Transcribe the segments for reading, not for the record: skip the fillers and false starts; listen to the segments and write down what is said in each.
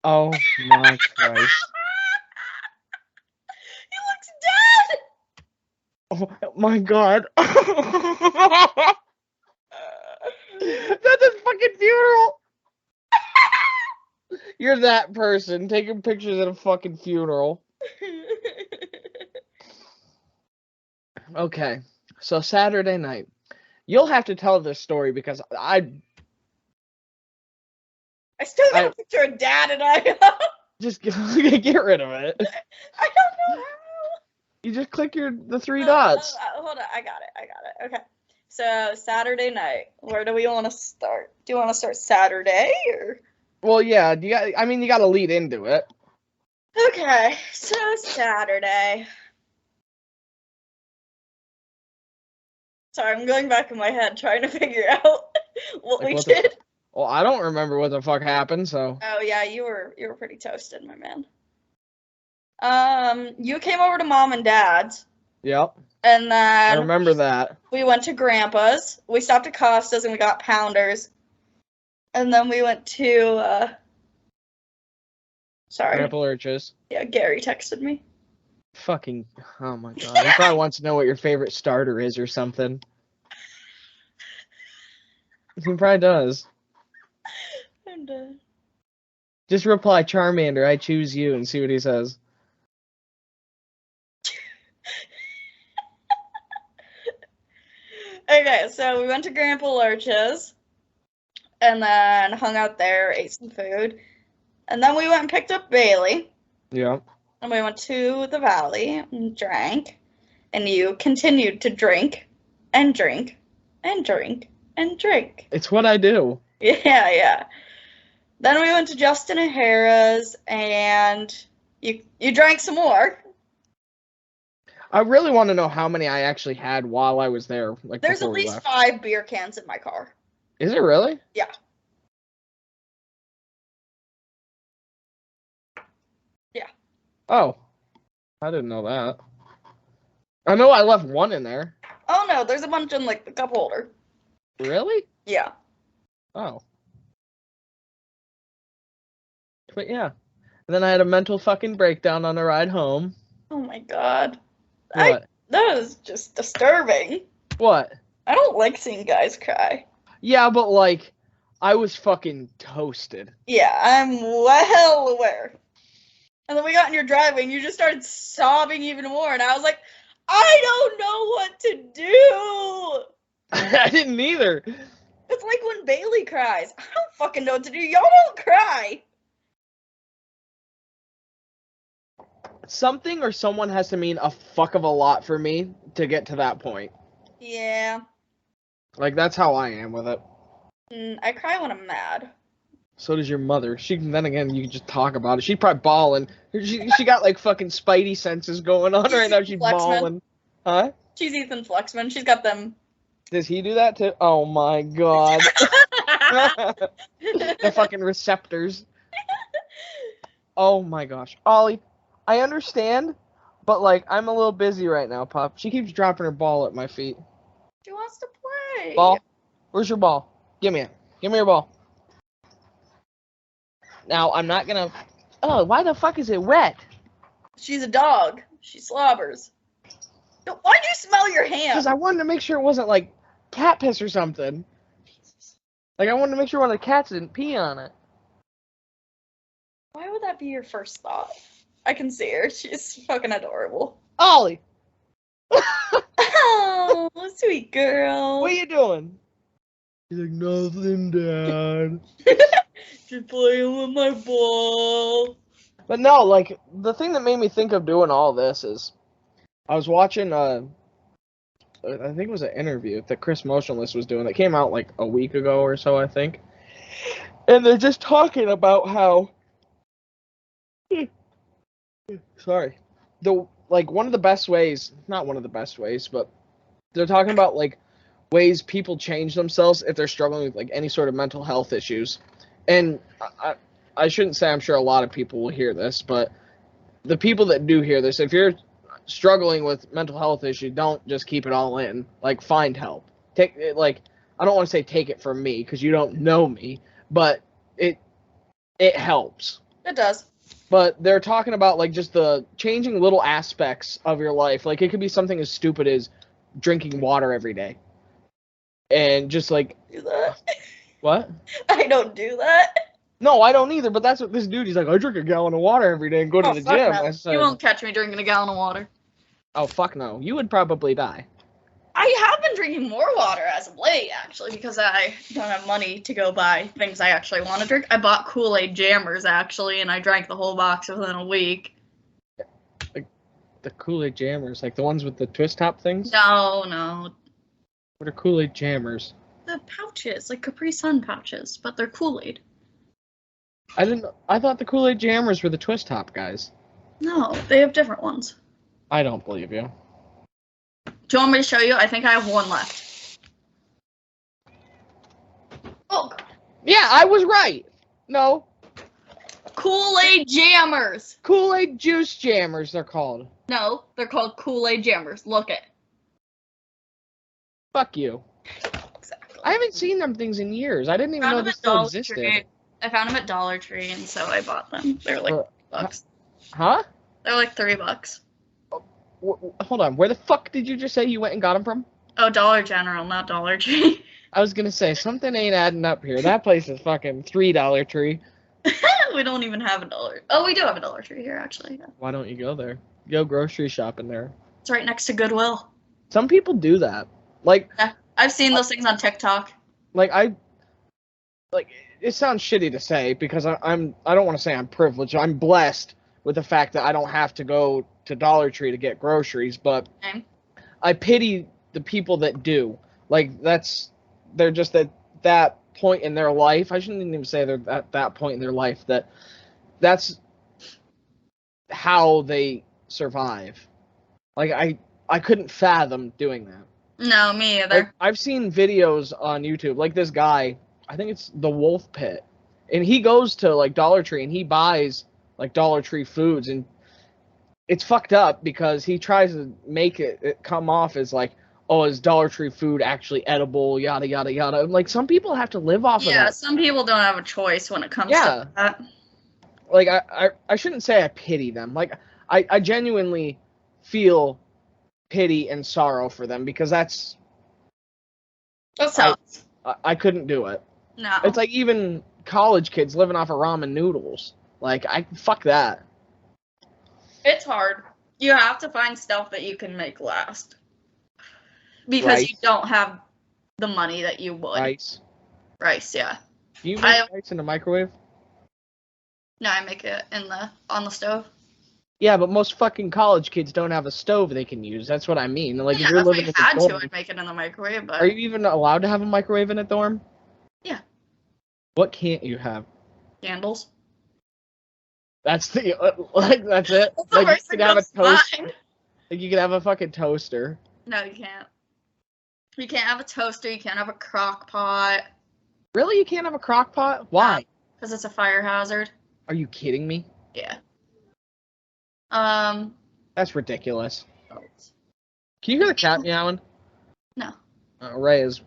Oh my Christ. He looks dead! Oh my God. That's his fucking funeral. You're that person taking pictures at a fucking funeral. Okay, so Saturday night. You'll have to tell this story because I still got a picture of Dad and I. just get rid of it. I don't know how. You just click the three dots. Hold on, I got it. Okay. So Saturday night, where do we want to start? Do you want to start Saturday or? Well, yeah. You got to lead into it. Okay, so Saturday. Sorry, I'm going back in my head trying to figure out what we did. Well, I don't remember what the fuck happened, so. Oh yeah, you were pretty toasted, my man. You came over to Mom and Dad's. Yep. And then I remember that. We went to Grandpa's. We stopped at Costa's and we got pounders. And then we went to Grandpa Lurch's. Yeah, Gary texted me. Fucking, oh my God. He probably wants to know what your favorite starter is or something. He probably does. And just reply, Charmander, I choose you, and see what he says. Okay, so we went to Grandpa Lurch's, and then hung out there, ate some food, and then we went and picked up Bailey. Yeah. And we went to the valley and drank, and you continued to drink, and drink, and drink, and drink. It's what I do. Yeah. Then we went to Justin and Harrah's, and you drank some more. I really want to know how many I actually had while I was there. Like, there's at least 5 beer cans in my car. Is it really? Yeah. Yeah. Oh. I didn't know that. I know I left one in there. Oh no, there's a bunch in like the cup holder. Really? Yeah. Oh. But yeah. And then I had a mental fucking breakdown on the ride home. Oh my God. What? That is just disturbing. What? I don't like seeing guys cry. Yeah, but like, I was fucking toasted. Yeah, I'm well aware. And then we got in your driveway and you just started sobbing even more. And I was like, I don't know what to do. I didn't either. It's like when Bailey cries. I don't fucking know what to do. Y'all don't cry. Something or someone has to mean a fuck of a lot for me to get to that point. Yeah. Like, that's how I am with it. I cry when I'm mad. So does your mother. Then again, you can just talk about it. She's probably bawling. She got like fucking spidey senses going on right now. She's bawling. Huh? She's Ethan Flexman. She's got them. Does he do that too? Oh my God. The fucking receptors. Oh my gosh. Ollie, I understand, but like, I'm a little busy right now, Pop. She keeps dropping her ball at my feet. She wants to play. Ball? Where's your ball? Give me it. Give me your ball. Now, I'm not gonna... Oh, why the fuck is it wet? She's a dog. She slobbers. Why'd you smell your hand? Because I wanted to make sure it wasn't, like, cat piss or something. Jesus. Like, I wanted to make sure one of the cats didn't pee on it. Why would that be your first thought? I can see her. She's fucking adorable. Ollie! Oh, sweet girl. What are you doing? He's like, nothing, Dad. Just playing with my ball. But no, like, the thing that made me think of doing all this is, I was watching, I think it was an interview that Chris Motionless was doing that came out like a week ago or so, I think. And they're just talking about how, sorry, one of the best ways, not one of the best ways, but they're talking about, like, ways people change themselves if they're struggling with, like, any sort of mental health issues. And I shouldn't say I'm sure a lot of people will hear this, but the people that do hear this, if you're struggling with mental health issues, don't just keep it all in. Like, find help. Take it, like, I don't want to say take it from me, because you don't know me, but it helps. It does. But they're talking about, like, just the changing little aspects of your life. Like, it could be something as stupid as drinking water every day. And just, like... Do that? What? I don't do that. No, I don't either, but that's what this dude, he's like, I drink a gallon of water every day and go to the fuck gym. no. I said, You won't catch me drinking a gallon of water. oh, fuck no. You would probably die. I have been drinking more water as of late, actually, because I don't have money to go buy things I actually want to drink. I bought Kool-Aid Jammers, actually, and I drank the whole box within a week. Like, the Kool-Aid Jammers, like the ones with the twist top things? No. What are Kool-Aid Jammers? The pouches, like Capri Sun pouches, but they're Kool-Aid. I thought the Kool-Aid Jammers were the twist top guys. No, they have different ones. I don't believe you. Do you want me to show you? I think I have one left. Oh. Yeah, I was right. No. Kool-Aid Jammers. Kool-Aid Juice Jammers, they're called. No, they're called Kool-Aid Jammers. Look it. Fuck you. Exactly. I haven't seen them things in years. I didn't even know they still existed. I found them at Dollar Tree, and so I bought them. They're like $3. Huh? They're like $3. Hold on. Where the fuck did you just say you went and got them from? Oh, Dollar General, not Dollar Tree. I was gonna say, something ain't adding up here. That place is fucking $3 Tree. We don't even have a dollar. Oh, we do have a Dollar Tree here, actually. Yeah. Why don't you go there? Go grocery shopping there. It's right next to Goodwill. Some people do that. Like, Yeah, I've seen those things on TikTok. It sounds shitty to say because I don't want to say I'm privileged. I'm blessed with the fact that I don't have to go to Dollar Tree to get groceries, but Okay. I pity the people that do. Like, they're just at that point in their life. I shouldn't even say they're at that point in their life that's how they survive. Like, I couldn't fathom doing that. No, me either. Like, I've seen videos on YouTube, like this guy, I think it's the Wolf Pit, and he goes to like Dollar Tree and he buys like Dollar Tree foods, and it's fucked up because he tries to make it come off as like, oh, is Dollar Tree food actually edible, yada yada yada. Like, some people have to live off of that. Yeah, some people don't have a choice when it comes to that. Like, I shouldn't say I pity them. Like, I genuinely feel pity and sorrow for them because That sucks. I couldn't do it. No. It's like even college kids living off of ramen noodles. Like, fuck that. It's hard. You have to find stuff that you can make last. Because Rice. you don't have the money that you would. Rice, yeah. Do you make rice in the microwave? No, I make it on the stove. Yeah, but most fucking college kids don't have a stove they can use. That's what I mean. Like, Yeah, if you're if living I in a had dorm, to, I'd make it in the microwave, but... are you even allowed to have a microwave in a dorm? Yeah. What can't you have? Candles. That's the that's it. That's the Like, you first thing could have a comes to toast. mind. Like, you could have a fucking toaster. No, you can't. You can't have a toaster. You can't have a crock pot. Really, you can't have a crock pot? Why? Because it's a fire hazard. Are you kidding me? Yeah. That's ridiculous. Can you hear the cat meowing? No. Ray is.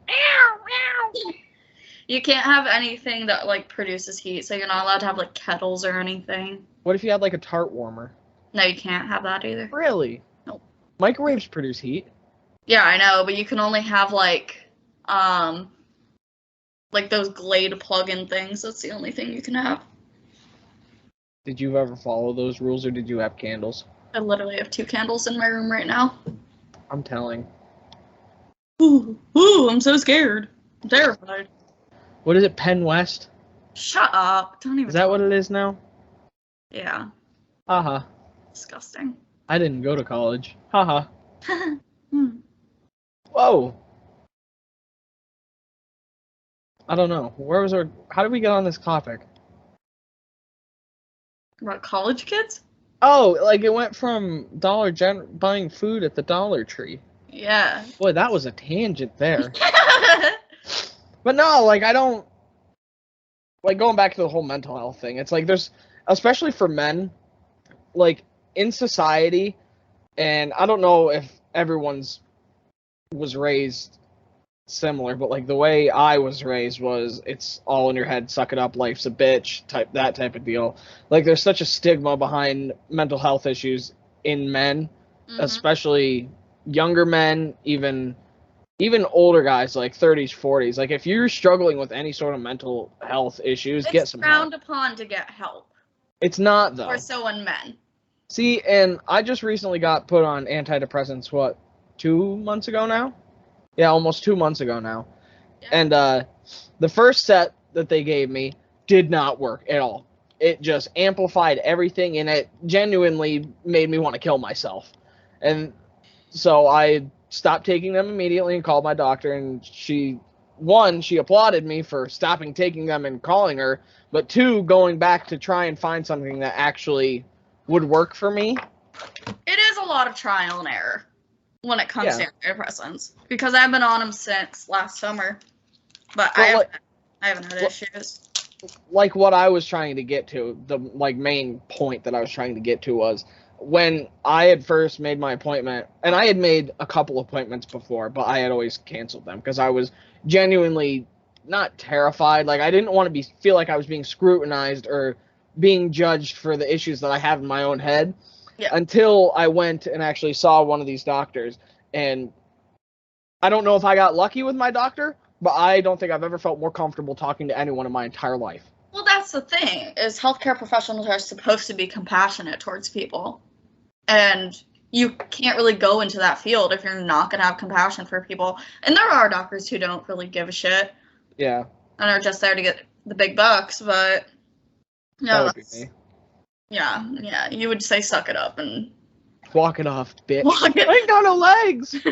You can't have anything that, like, produces heat, so you're not allowed to have, like, kettles or anything. What if you had like a tart warmer? No, you can't have that either. Really? Nope. Microwaves produce heat. Yeah, I know, but you can only have, like those Glade plug-in things. That's the only thing you can have. Did you ever follow those rules, or did you have candles? I literally have 2 candles in my room right now. I'm telling. Ooh, I'm so scared. I'm terrified. What is it, Penn West? Shut up. Don't even. Is that what it is now? Yeah. Haha. Disgusting. I didn't go to college. Haha. Hmm. Whoa. I don't know. How did we get on this topic? About college kids? Oh, like it went from buying food at the Dollar Tree. Yeah. Boy, that was a tangent there. But no, like, I don't, like, going back to the whole mental health thing, it's like there's, especially for men, like, in society, and I don't know if everyone's was raised similar, but like the way I was raised was it's all in your head, suck it up, life's a bitch, that type of deal. Like there's such a stigma behind mental health issues in men, especially younger men, even older guys like 30s, 40s. Like if you're struggling with any sort of mental health issues, get some help. It's frowned upon to get help. It's not though. Or so in men. See, and I just recently got put on antidepressants, 2 months ago now? Yeah, almost 2 months ago now. Yeah. And the first set that they gave me did not work at all. It just amplified everything, and it genuinely made me want to kill myself. And so I stopped taking them immediately and called my doctor, and she applauded me for stopping taking them and calling her, but 2, going back to try and find something that actually would work for me. It is a lot of trial and error when it comes to antidepressants, because I've been on them since last summer, but I haven't had issues. Like what I was trying to get to, the main point that I was trying to get to was when I had first made my appointment, and I had made a couple appointments before, but I had always canceled them because I was genuinely not terrified. Like I didn't want to feel like I was being scrutinized or being judged for the issues that I have in my own head. Yeah. Until I went and actually saw one of these doctors. And I don't know if I got lucky with my doctor, but I don't think I've ever felt more comfortable talking to anyone in my entire life. Well, that's the thing, is healthcare professionals are supposed to be compassionate towards people. And you can't really go into that field if you're not going to have compassion for people. And there are doctors who don't really give a shit. Yeah. And are just there to get the big bucks, but... No, that would be me. Yeah, you would say suck it up and... Walk it off, bitch. I ain't got no legs! It's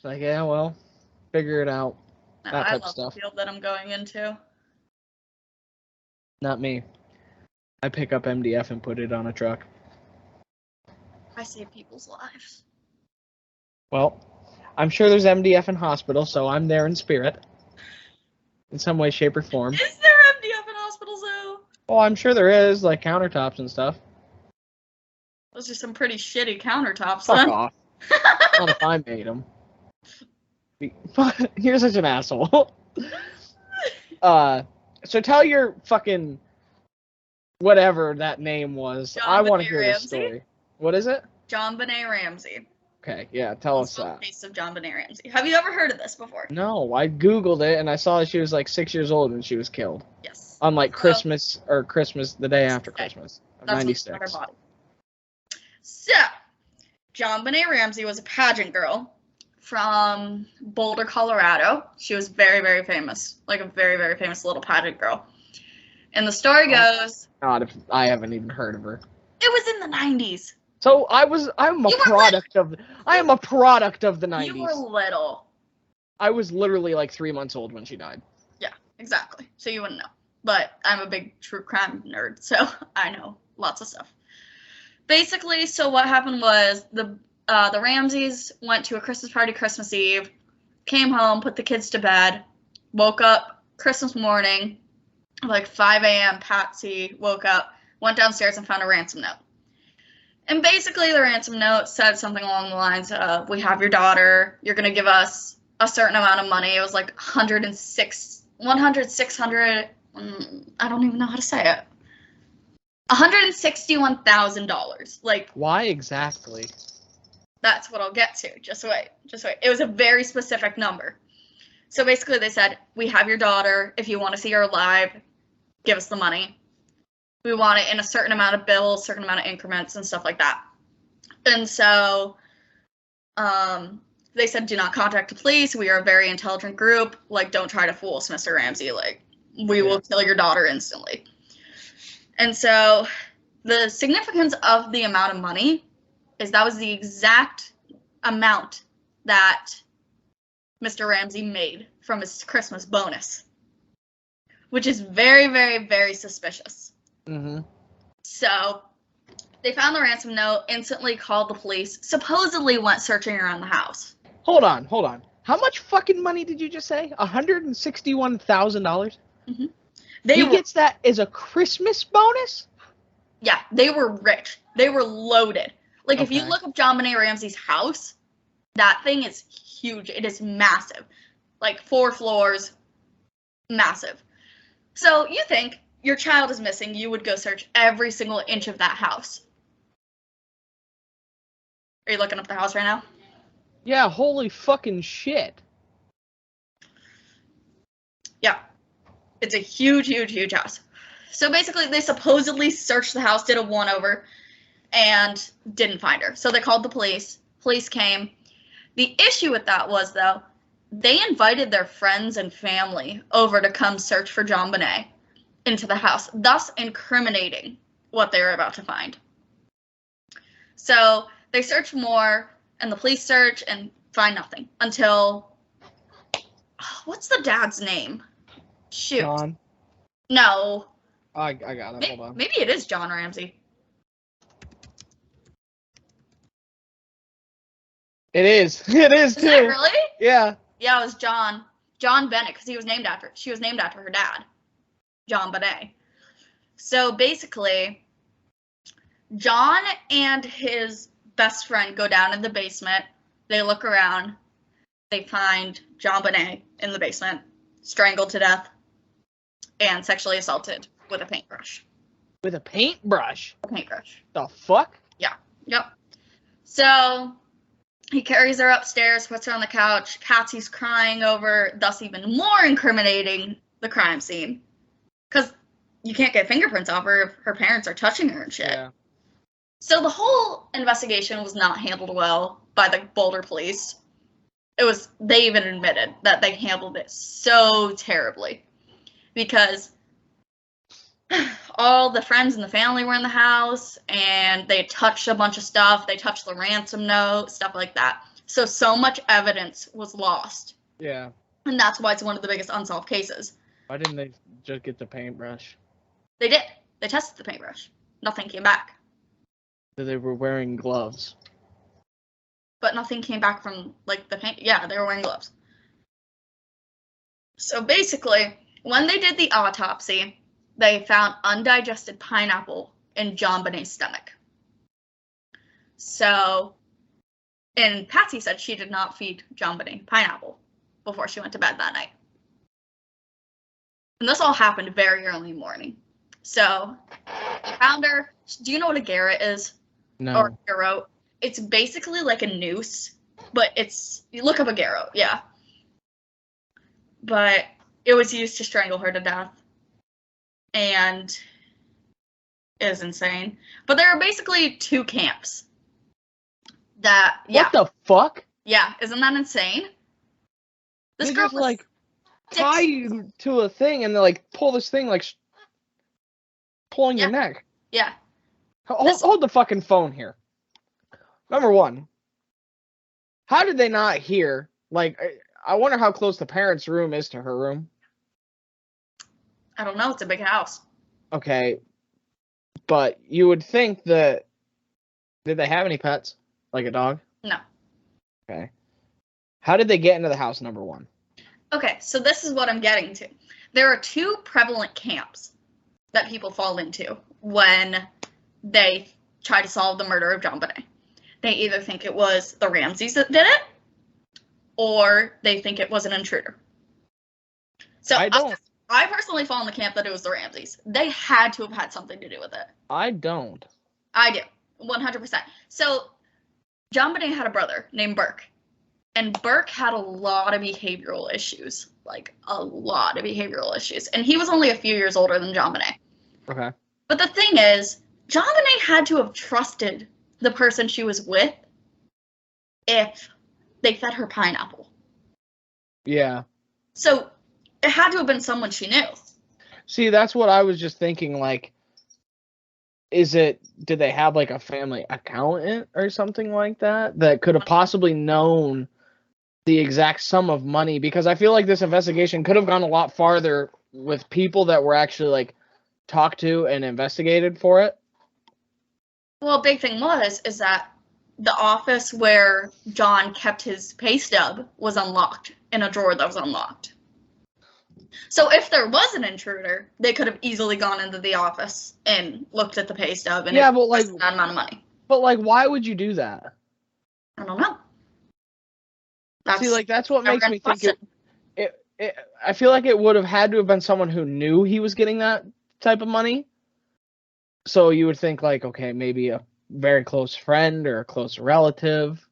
like, yeah, well, figure it out. No, that type of stuff. I love the field that I'm going into. Not me. I pick up MDF and put it on a truck. I save people's lives. Well, I'm sure there's MDF in hospitals, so I'm there in spirit. In some way, shape, or form. Is there MDF in hospitals, though? Oh, I'm sure there is, like countertops and stuff. Those are some pretty shitty countertops, Fuck off. Not if I made them. You're such an asshole. So tell your fucking whatever that name was. I want to hear the story. What is it? JonBenét Ramsay. Okay, yeah, tell us that. Case of JonBenét Ramsay. Have you ever heard of this before? No, I googled it and I saw that she was like 6 years old when she was killed. Yes. On like Christmas the day after Christmas of '96. So, JonBenét Ramsay was a pageant girl from Boulder, Colorado. She was very, very famous, like a very, very famous little pageant girl. And the story goes... God, if I haven't even heard of her. It was in the 90s. So I'm a product of the 90s. You were little. I was literally like 3 months old when she died. Yeah, exactly. So you wouldn't know. But I'm a big true crime nerd, so I know lots of stuff. Basically, so what happened was the Ramsays went to a Christmas party Christmas Eve, came home, put the kids to bed, woke up Christmas morning, like 5 a.m. Patsy woke up, went downstairs and found a ransom note. And basically the ransom note said something along the lines of, we have your daughter, you're going to give us a certain amount of money. It was like 600, I don't even know how to say it. $161,000. Like, why exactly? That's what I'll get to. Just wait. It was a very specific number. So basically they said, we have your daughter. If you want to see her alive, give us the money. We want it in a certain amount of bills, certain amount of increments, and stuff like that. And so they said, do not contact the police. We are a very intelligent group. Like, don't try to fool us, Mr. Ramsay. Like, we will kill your daughter instantly. And so the significance of the amount of money is that was the exact amount that Mr. Ramsay made from his Christmas bonus, which is very, very, very suspicious. Mm-hmm. So they found the ransom note, instantly called the police, supposedly went searching around the house. Hold on. How much fucking money did you just say? $161,000? Mm-hmm. He gets that as a Christmas bonus? Yeah, they were rich. They were loaded. Like, okay. If you look up JonBenét Ramsay's house, That thing is huge. It is massive. Like 4 floors, massive. So you think your child is missing, you would go search every single inch of that house. Are you looking up the house right now? Yeah, holy fucking shit. Yeah. It's a huge, huge, huge house. So basically, they supposedly searched the house, did a one-over, and didn't find her. So they called the police. Police came. The issue with that was, though, they invited their friends and family over to come search for JonBenét into the house, thus incriminating what they were about to find. So they search more, and the police search and find nothing until, what's the dad's name? Shoot. John. No. I got it. Hold on. Maybe it is John Ramsey. It is. It is too. Is it really? Yeah. Yeah, it was JonBenét, because she was named after her dad, JonBenét. So basically, John and his best friend go down in the basement. They look around. They find JonBenét in the basement, strangled to death, and sexually assaulted with a paintbrush. With a paintbrush? A paintbrush. The fuck? Yeah. Yep. So he carries her upstairs, puts her on the couch. Patsy's crying over, thus even more incriminating the crime scene. Because you can't get fingerprints off her if her parents are touching her and shit. Yeah. So the whole investigation was not handled well by the Boulder police. They even admitted that they handled it so terribly. Because all the friends and the family were in the house, and they touched a bunch of stuff. They touched the ransom note, stuff like that. So much evidence was lost. Yeah. And that's why it's one of the biggest unsolved cases. Why didn't they just get the paintbrush? They did. They tested the paintbrush. Nothing came back. They were wearing gloves. But nothing came back from, like, the paint. Yeah, they were wearing gloves. So basically, when they did the autopsy, they found undigested pineapple in JonBenét's stomach. So, and Patsy said she did not feed JonBenét pineapple before she went to bed that night. And this all happened very early in the morning. So, they found her. Do you know what a garrote is? No. Or a garrote? It's basically like a noose, but you look up a garrote, yeah. But it was used to strangle her to death. And it is insane. But there are basically 2 camps. Yeah. What the fuck? Yeah, isn't that insane? This They girl just, like, tie you to a thing and they, like, pull this thing, like, pulling your neck. Yeah. Hold the fucking phone here. Number 1. How did they not hear? Like, I wonder how close the parents' room is to her room. I don't know. It's a big house. Okay. But you would think that... Did they have any pets? Like a dog? No. Okay. How did they get into the house, number 1? Okay, so this is what I'm getting to. There are 2 prevalent camps that people fall into when they try to solve the murder of JonBenét. They either think it was the Ramseys that did it, or they think it was an intruder. So I personally fall in the camp that it was the Ramseys. They had to have had something to do with it. I don't. I do. 100%. So JonBenét had a brother named Burke. And Burke had a lot of behavioral issues. Like, a lot of behavioral issues. And he was only a few years older than JonBenét. Okay. But the thing is, JonBenét had to have trusted the person she was with if they fed her pineapple. Yeah. So it had to have been someone she knew. See, that's what I was just thinking, like, did they have, like, a family accountant or something like that could have possibly known the exact sum of money? Because I feel like this investigation could have gone a lot farther with people that were actually, like, talked to and investigated for it. Well, big thing is that the office where John kept his pay stub was unlocked in a drawer that was unlocked. So if there was an intruder, they could have easily gone into the office and looked at the pay stub and but like that amount of money. But like, why would you do that? I don't know. That's See, like, that's what never makes me think question. I feel like it would have had to have been someone who knew he was getting that type of money. So you would think, like, okay, maybe a very close friend or a close relative.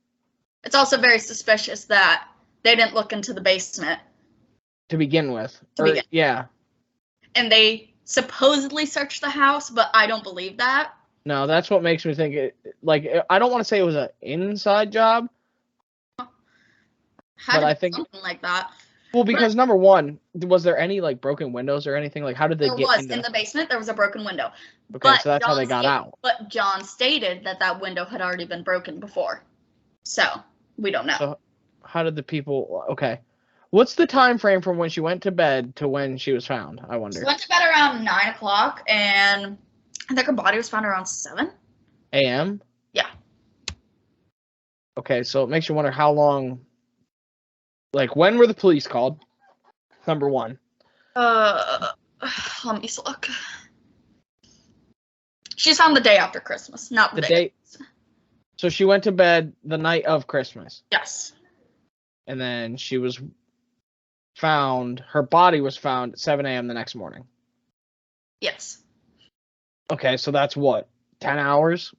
It's also very suspicious that they didn't look into the basement To begin with. Yeah. And they supposedly searched the house, but I don't believe that. No, that's what makes me think it. Like, I don't want to say it was an inside job, but I think something like that. Well, because number one, was there any like broken windows or anything? Like, how did they There get was into? in the basement. There was a broken window. Okay, so that's how they got out. But John stated that window had already been broken before, so we don't know. So, how did the people? Okay, what's the time frame from when she went to bed to when she was found? I wonder. She went to bed around 9 o'clock, and I think her body was found around 7 a.m. Yeah. Okay, so it makes you wonder how long. Like, when were the police called? Number one. Let me look. She's found the day after Christmas, not the day. So she went to bed the night of Christmas. Yes. And then she was found. Her body was found at 7 a.m. the next morning. Yes. Okay, so that's what, 10 hours?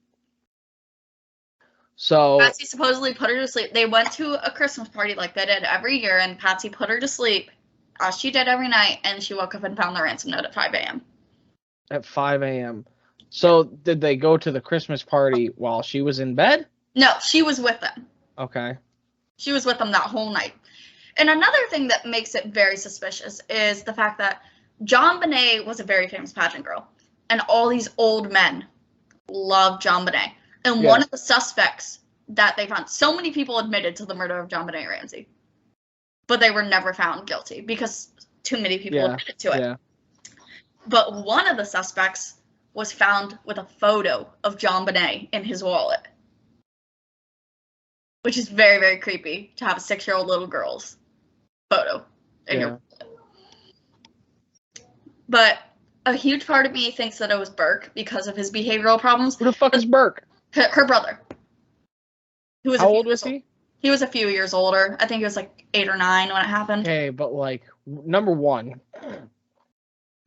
So Patsy supposedly put her to sleep. They went to a Christmas party like they did every year, and Patsy put her to sleep, as she did every night, and she woke up and found the ransom note at 5 a.m. At 5 a.m. So did they go to the Christmas party while she was in bed? No, she was with them. Okay. She was with them that whole night. And another thing that makes it very suspicious is the fact that JonBenét was a very famous pageant girl, and all these old men loved JonBenét. And one of the suspects that they found, so many people admitted to the murder of Jonbenet Ramsay, but they were never found guilty because too many people admitted to it. Yeah. But one of the suspects was found with a photo of JonBenét in his wallet, which is very, very creepy to have a 6-year-old little girl's photo in your wallet. But a huge part of me thinks that it was Burke because of his behavioral problems. Who the fuck is Burke? Her brother. How old was he? He was a few years older. I think he was like 8 or 9 when it happened. Okay, but like, number one,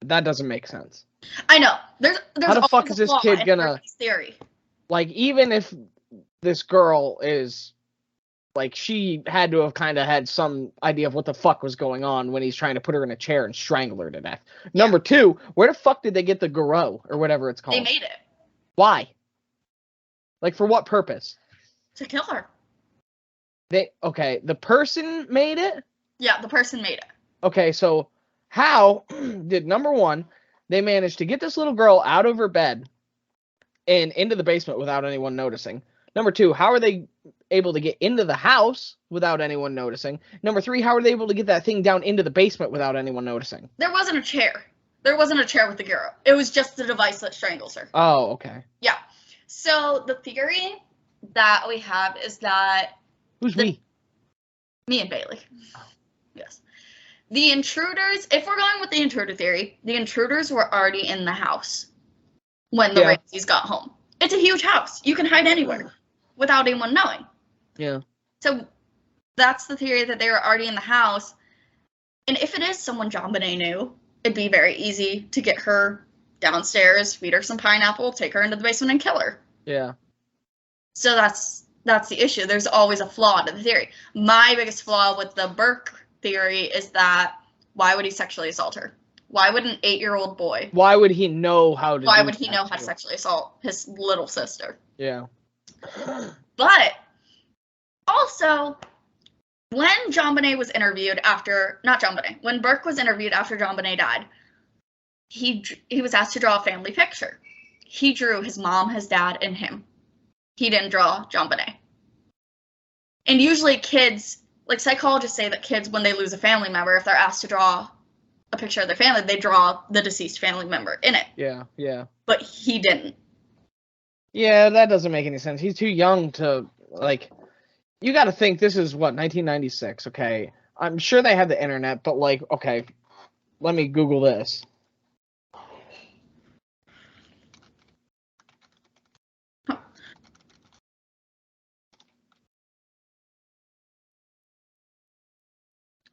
that doesn't make sense. I know. There's how the fuck is this kid gonna theory? Like, even if this girl is like, she had to have kind of had some idea of what the fuck was going on when he's trying to put her in a chair and strangle her to death. Yeah. Number two, where the fuck did they get the garrote or whatever it's called? They made it. Why? Like, for what purpose? To kill her. The person made it? Yeah, the person made it. Okay, so how did, number one, they manage to get this little girl out of her bed and into the basement without anyone noticing? Number two, how are they able to get into the house without anyone noticing? Number three, how are they able to get that thing down into the basement without anyone noticing? There wasn't a chair. There wasn't a chair with the garrote. It was just the device that strangles her. Oh, okay. Yeah. So the theory that we have is that... Who's we? Me and Bailey. Yes. The intruders, if we're going with the intruder theory, the intruders were already in the house when the Ramseys got home. It's a huge house. You can hide anywhere without anyone knowing. Yeah. So that's the theory, that they were already in the house. And if it is someone JonBenét knew, it'd be very easy to get her downstairs, feed her some pineapple, take her into the basement, and kill her. Yeah. So that's the issue. There's always a flaw to the theory. My biggest flaw with the Burke theory is that why would he sexually assault her? Why would an 8-year-old boy? Why would he know how to? Why would he know how to sexually assault his little sister? Yeah. But also, when JonBenét was interviewed after, not JonBenét, when Burke was interviewed after JonBenét died, he was asked to draw a family picture. He drew his mom, his dad, and him. He didn't draw JonBenét. And usually kids, like psychologists say that kids, when they lose a family member, if they're asked to draw a picture of their family, they draw the deceased family member in it. Yeah, yeah. But he didn't. Yeah, that doesn't make any sense. He's too young to, like, you got to think this is, what, 1996, okay? I'm sure they have the internet, but, like, okay, let me Google this.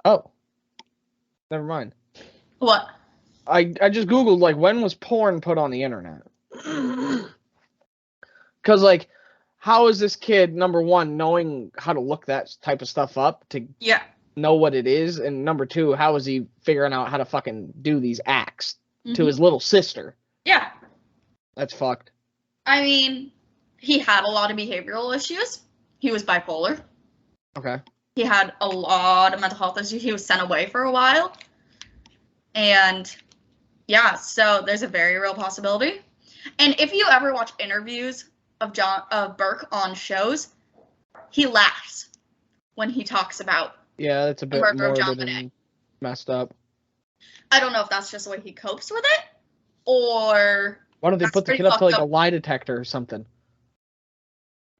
Oh. Never mind. What? I just Googled, like, when was porn put on the internet? Because, like, how is this kid, number one, knowing how to look that type of stuff up to know what it is? And number two, how is he figuring out how to fucking do these acts to his little sister? Yeah. That's fucked. I mean, he had a lot of behavioral issues. He was bipolar. Okay. He had a lot of mental health issues. He was sent away for a while. And, yeah, so there's a very real possibility. And if you ever watch interviews of Burke on shows, he laughs when he talks about that's a bit morbid and messed up. I don't know if that's just the way he copes with it, or why don't they put the kid up to like a lie detector or something?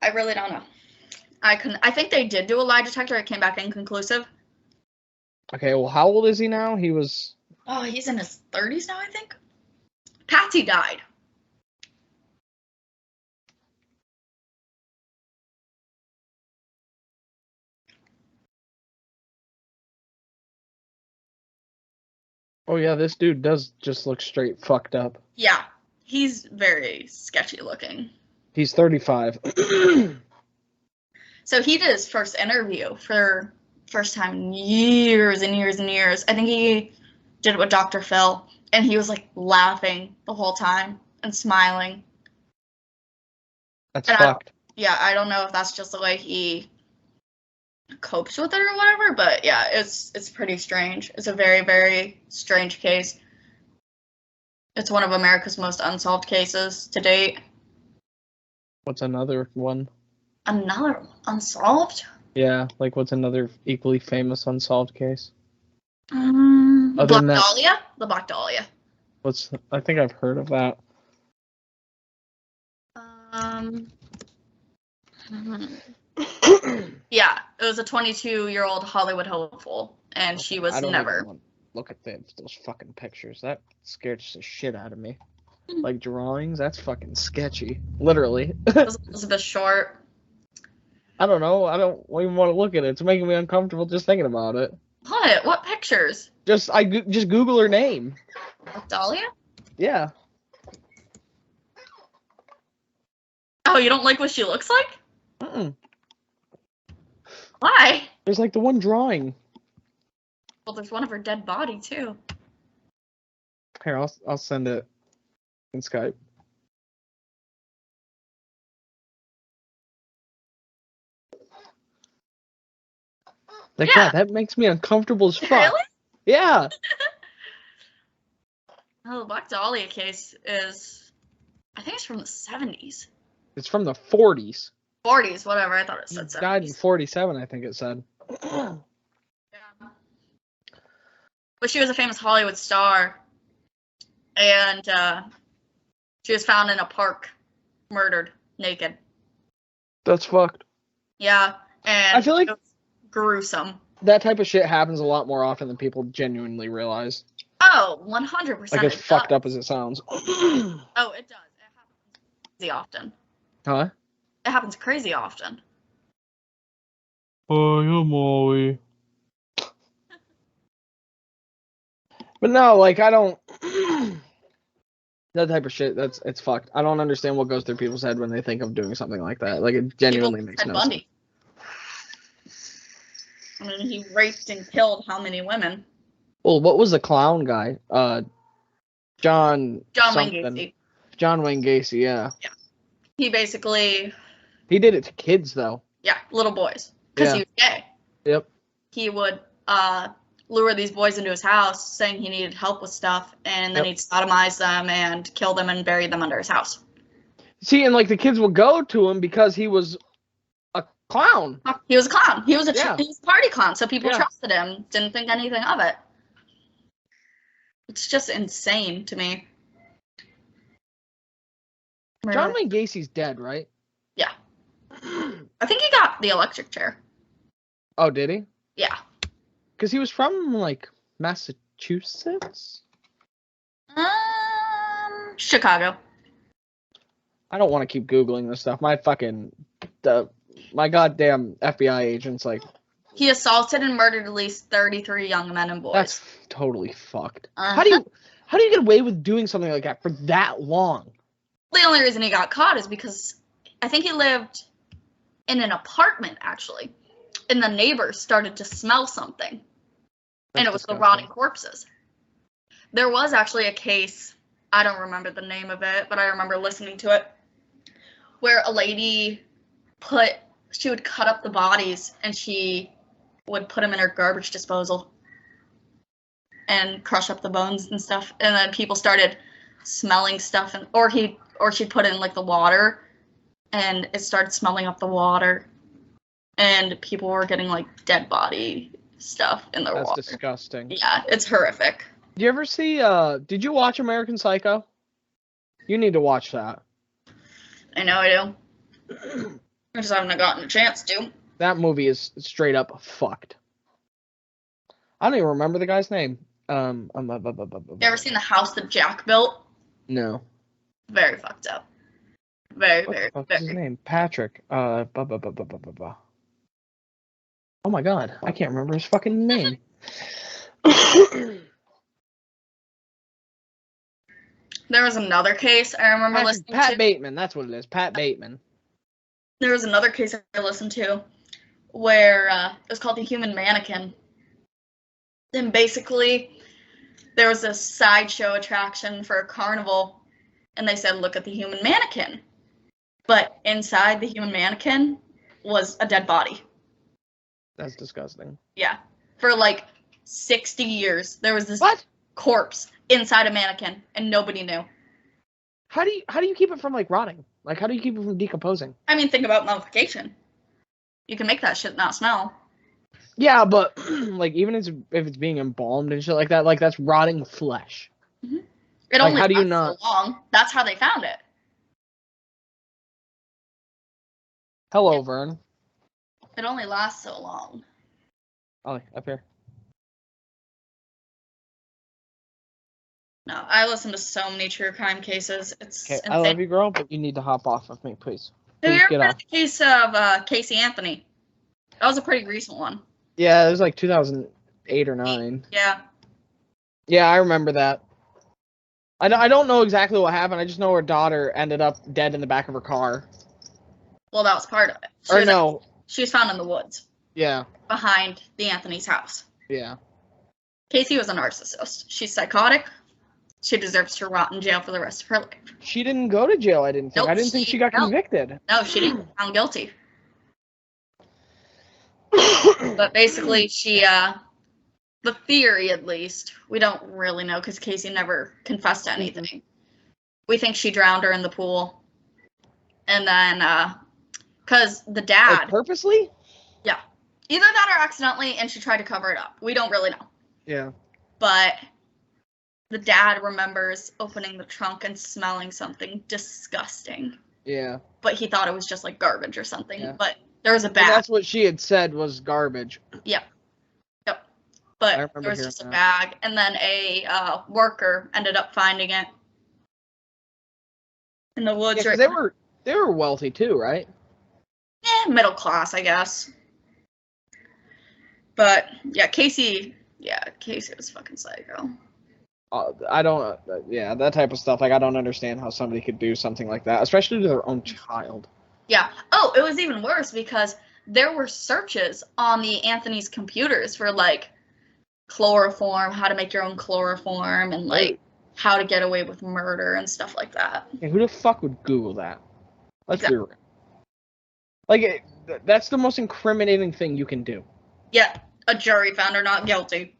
I really don't know. I think they did do a lie detector. It came back inconclusive. Okay, well, how old is he now? He's in his 30s now, I think. Patsy died. Oh, yeah, this dude does just look straight fucked up. Yeah, he's very sketchy looking. He's 35. So he did his first interview for first time in years and years and years. I think he did it with Dr. Phil, and he was, like, laughing the whole time and smiling. That's fucked. I don't know if that's just the way he copes with it or whatever, but yeah, it's pretty strange. It's a very, very strange case. It's one of America's most unsolved cases to date. What's another one? Another one? Unsolved? Yeah, like what's another equally famous unsolved case? Black Dahlia? The Black Dahlia. I think I've heard of that. Yeah, it was a 22-year-old Hollywood hopeful, and she was never. Look at those fucking pictures. That scared the shit out of me. Like drawings, that's fucking sketchy. Literally. Elizabeth Short. I don't know. I don't even want to look at it. It's making me uncomfortable just thinking about it. What? What pictures? Just Google her name. Dahlia? Yeah. Oh, you don't like what she looks like? Mm-mm. Why? There's like the one drawing. Well, there's one of her dead body too. Here, I'll send it in Skype. Like, yeah, that makes me uncomfortable as fuck. Really? Yeah. Oh, the Black Dahlia case is, I think it's from the 70s. It's from the 40s. 40s, whatever. I thought it said 70s. Died in 47, I think it said. Yeah. But she was a famous Hollywood star, and she was found in a park, murdered, naked. That's fucked. Yeah, and I feel like it was gruesome. That type of shit happens a lot more often than people genuinely realize. Oh, 100%. Like, as fucked up as it sounds. Oh, it does. It happens crazy often. Huh? It happens crazy often. Oh, yeah, Molly. But no, like, I don't... that type of shit, it's fucked. I don't understand what goes through people's head when they think of doing something like that. Like, it genuinely makes no sense. I mean, he raped and killed how many women? Well, what was the clown guy? John Wayne Gacy. John Wayne Gacy, yeah. Yeah. He basically... He did it to kids, though. Yeah, little boys. Because he was gay. Yep. He would lure these boys into his house, saying he needed help with stuff, and then he'd sodomize them and kill them and bury them under his house. See, and, like, the kids would go to him because he was a clown. He was a clown. He was a party clown, so people trusted him, didn't think anything of it. It's just insane to me. John Wayne Gacy's dead, right? Yeah. I think he got the electric chair. Oh, did he? Yeah. Because he was from, like, Massachusetts? Chicago. I don't want to keep Googling this stuff. My goddamn FBI agent's, like, He assaulted and murdered at least 33 young men and boys. That's totally fucked. Uh-huh. How do you get away with doing something like that for that long? The only reason he got caught is because I think he lived in an apartment, actually, and the neighbors started to smell something, and it was the rotting corpses. There was actually a case, I don't remember the name of it, but I remember listening to it, where a lady she would cut up the bodies and she would put them in her garbage disposal and crush up the bones and stuff, and then people started smelling stuff, or she'd put it in like the water, and it started smelling up the water, and people were getting like dead body stuff in their water. That's disgusting. Yeah, it's horrific. Do you ever see? Did you watch American Psycho? You need to watch that. I know I do. I just haven't gotten a chance to. That movie is straight up fucked. I don't even remember the guy's name. You ever seen the house that Jack built? No. Very fucked up. Very, What very, the fuck's very. his name? Patrick. Oh my god, I can't remember his fucking name. There was another case I remember listening to. Pat Bateman, that's what it is. Pat Bateman. There was another case I listened to where it was called the Human Mannequin. And basically, there was a sideshow attraction for a carnival, and they said, look at the human mannequin. But inside the human mannequin was a dead body. That's disgusting. Yeah. For like 60 years, there was this corpse inside a mannequin, and nobody knew. How do you keep it from like rotting? Like, how do you keep it from decomposing? I mean, think about mummification. You can make that shit not smell. Yeah, but like even if it's being embalmed and shit like that, like that's rotting flesh. Mm-hmm. It like, only how do you lasts not? so long. That's how they found it. Hello, Vern. It only lasts so long. Ollie, up here. No, I listen to so many true crime cases. It's Okay, insane. I love you, girl, but you need to hop off of me, please. Have you Please ever get heard off. the case of Casey Anthony? That was a pretty recent one. Yeah, it was like 2008 or 9. Yeah. Yeah, I remember that. I don't know exactly what happened. I just know her daughter ended up dead in the back of her car. Well, that was part of it. She was found in the woods. Yeah. Behind the Anthony's house. Yeah. Casey was a narcissist. She's psychotic. She deserves to rot in jail for the rest of her life. She didn't go to jail, I didn't think. Nope, I didn't think she got convicted. No, she didn't get found guilty. But basically, the theory at least, we don't really know because Casey never confessed to anything. Mm-hmm. We think she drowned her in the pool. And then, because the dad... Like purposely? Yeah. Either that or accidentally, and she tried to cover it up. We don't really know. Yeah. But the dad remembers opening the trunk and smelling something disgusting. Yeah. But he thought it was just like garbage or something. Yeah. But there was a bag. That's what she had said was garbage. Yep. But there was just a bag. And then a worker ended up finding it in the woods. Yeah, they were wealthy too, right? Middle class, I guess. But yeah, Casey was fucking psycho. That type of stuff. Like, I don't understand how somebody could do something like that, especially to their own child. Yeah. Oh, it was even worse because there were searches on the Anthony's computers for like chloroform, how to make your own chloroform, and like how to get away with murder and stuff like that. Yeah, who the fuck would Google that? Let's be real. Like, that's the most incriminating thing you can do. Yeah, a jury found her not guilty.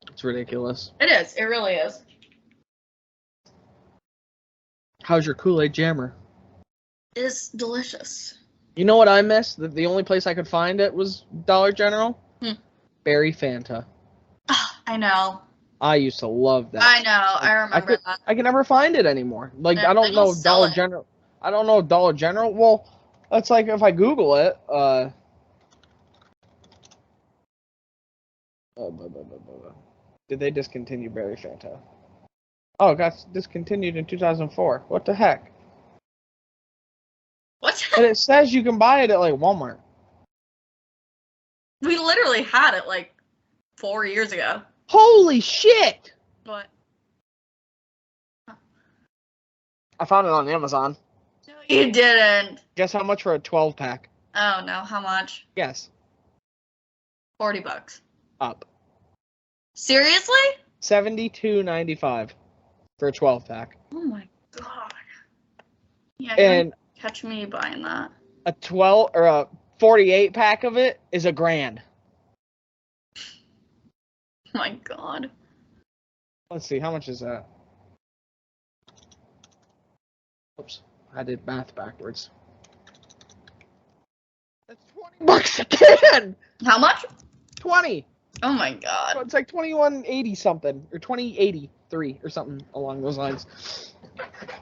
It's ridiculous. It is. It really is. How's your Kool-Aid jammer? It's delicious. You know what I miss? The only place I could find it was Dollar General. Berry Fanta. Oh, I know. I used to love that. I know. I remember that. I can never find it anymore. Like, I don't know Dollar General. I don't know Dollar General. Well, that's like if I Google it. Did they discontinue Berry Fanta? Oh, it got discontinued in 2004. What the heck? What? And it says you can buy it at like Walmart. We literally had it like 4 years ago. Holy shit! What? I found it on Amazon. No, you didn't. Guess how much for a 12-pack? Oh no, how much? Yes. $40. Up. Seriously? $72.95 for a 12-pack. Oh my god. Yeah, And catch me buying that. a 12 or a 48-pack of it is $1,000. Oh my god. Let's see, how much is that? Oops, I did math backwards. That's $20 again. How much? 20. Oh my god. It's like 2180 something or 2083 or something along those lines.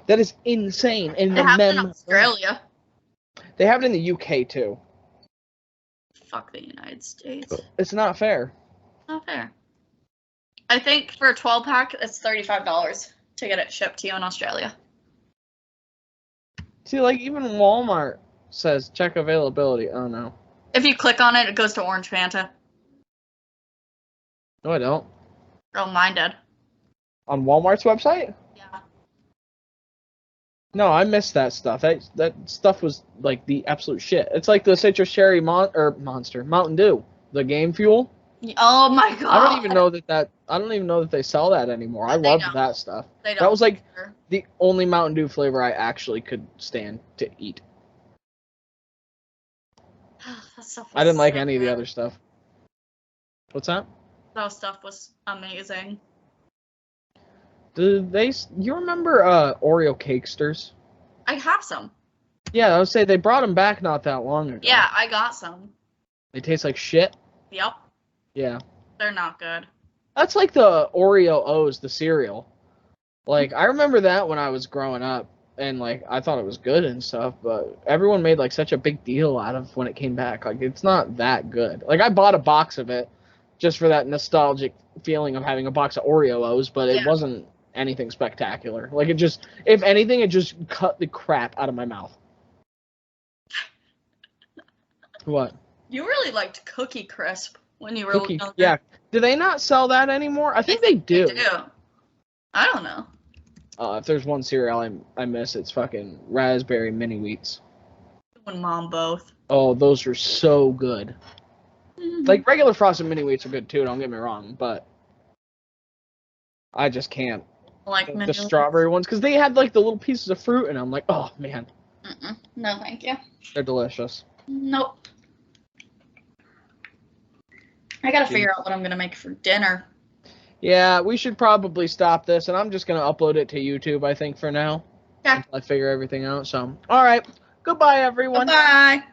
That is insane. And They have it in Australia. They have it in the UK too. Fuck the United States. It's not fair. Not fair. I think for a 12-pack, it's $35 to get it shipped to you in Australia. See, like even Walmart says check availability. Oh no. If you click on it, it goes to Orange Fanta. No, I don't. Oh, mine did. On Walmart's website? Yeah. No, I missed that stuff. That stuff was like the absolute shit. It's like the citrus cherry monster Mountain Dew, the game fuel. Oh my god. I don't even know that they sell that anymore. I loved that stuff. They don't. That was like the only Mountain Dew flavor I actually could stand to eat. That stuff was I didn't like so any of good. the other stuff. What's that? That stuff was amazing. You remember Oreo Cakesters? I have some. Yeah, I would say they brought them back not that long ago. Yeah, I got some. They taste like shit. Yep. Yeah. They're not good. That's like the Oreo O's, the cereal. Like, I remember that when I was growing up, and, like, I thought it was good and stuff, but everyone made, like, such a big deal out of when it came back. Like, it's not that good. Like, I bought a box of it just for that nostalgic feeling of having a box of Oreo O's, but it wasn't anything spectacular. Like, it just, if anything, it just cut the crap out of my mouth. What? You really liked Cookie Crisp when you were younger. Yeah. Do they not sell that anymore? I think they do. They do. I don't know. If there's one cereal I miss, it's fucking raspberry mini wheats. You and Mom both. Oh, those are so good. Like, regular frosted mini wheats are good too, don't get me wrong, but I just can't. Like the strawberry ones, because they had, like, the little pieces of fruit, and I'm like, oh, man. No, thank you. They're delicious. Nope. I gotta figure out what I'm gonna make for dinner. Yeah, we should probably stop this, and I'm just gonna upload it to YouTube, I think, for now. Okay. Until I figure everything out, so. Alright. Goodbye, everyone. Bye.